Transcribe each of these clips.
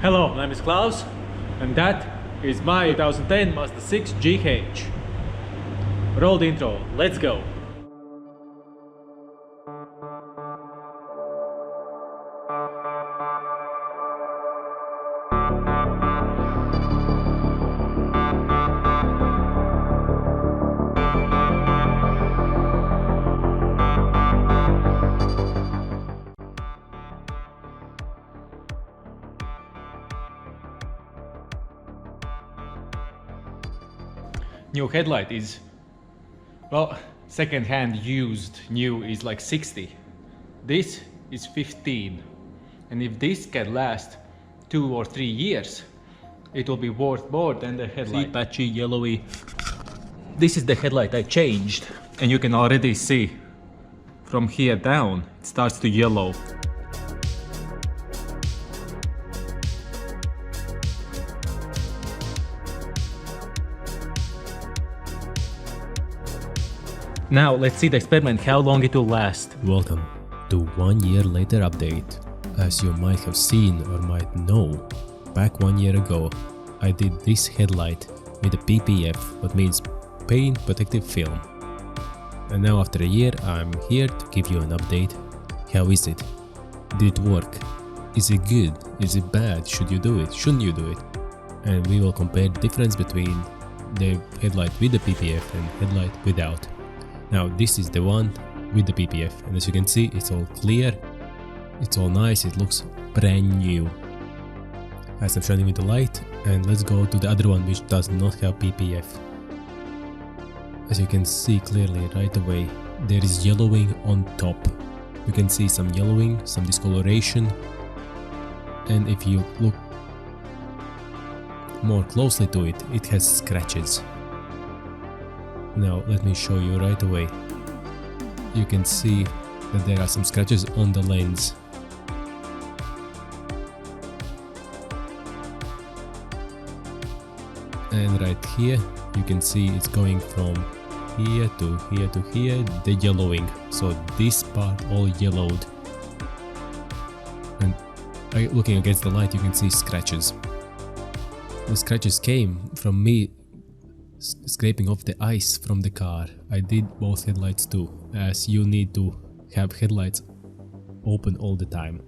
Hello, my name is Klaus, and that is my 2010 Mazda 6 GH. Roll the intro, let's go! New headlight is, well, second-hand used, new is like 60. This is 15. And if this can last 2 or 3 years, it will be worth more than the headlight. See, patchy, yellowy. This is the headlight I changed. And you can already see from here down, it starts to yellow. Now let's see the experiment, how long it will last. Welcome to 1 year later update. As you might have seen or might know, back 1 year ago I did this headlight with a PPF, what means paint protective film. And now after a year I'm here to give you an update. How is it? Did it work? Is it good? Is it bad? Should you do it? Shouldn't you do it? And we will compare the difference between the headlight with the PPF and headlight without. Now this is the one with the PPF, and as you can see it's all clear, it's all nice, it looks brand new. As I'm shining with the light, and let's go to the other one which does not have PPF. As you can see clearly right away, there is yellowing on top. You can see some yellowing, some discoloration, and if you look more closely to it, it has scratches. Now let me show you right away. You can see that there are some scratches on the lens. And right here you can see it's going from here to here to here, the yellowing. So this part all yellowed. And looking against the light you can see scratches. The scratches came from me scraping off the ice from the car. I did both headlights too, as you need to have headlights open all the time.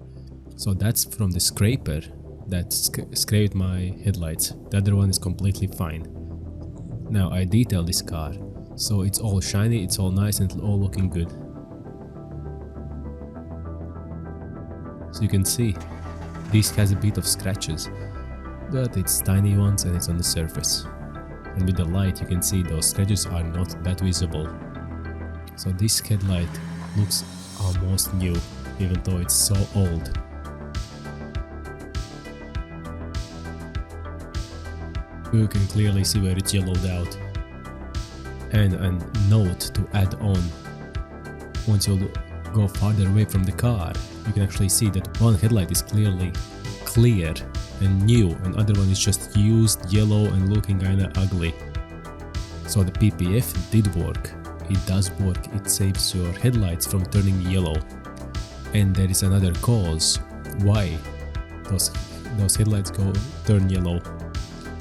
So that's from the scraper that scraped my headlights. The other one is completely fine. Now I detailed this car, so it's all shiny, it's all nice and all looking good. So you can see this has a bit of scratches, but it's tiny ones and it's on the surface. And with the light you can see those scratches are not that visible. So this headlight looks almost new, even though it's so old. You can clearly see where it's yellowed out. And a note to add on, once you go farther away from the car, you can actually see that one headlight is clearly clear and new, and other one is just used, yellow and looking kinda ugly. So the PPF did work. It does work, it saves your headlights from turning yellow. And there is another cause why those headlights turn yellow,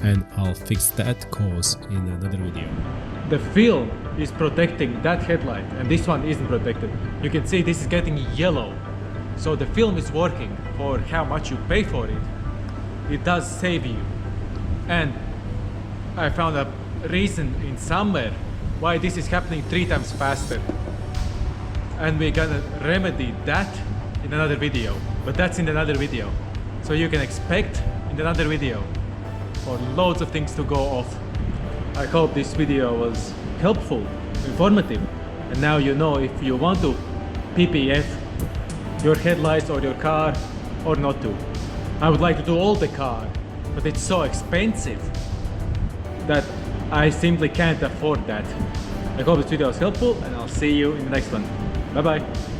and I'll fix that cause in another video. The film is protecting that headlight and this one isn't protected. You can see this is getting yellow. So the film is working for how much you pay for it. It does save you. And I found a reason in somewhere why this is happening 3 times faster. And we're gonna remedy that in another video. But that's in another video. So you can expect in another video for loads of things to go off. I hope this video was helpful, informative. And now you know if you want to PPF your headlights or your car or not to. I would like to do all the car, but it's so expensive that I simply can't afford that. I hope this video was helpful and I'll see you in the next one. Bye bye.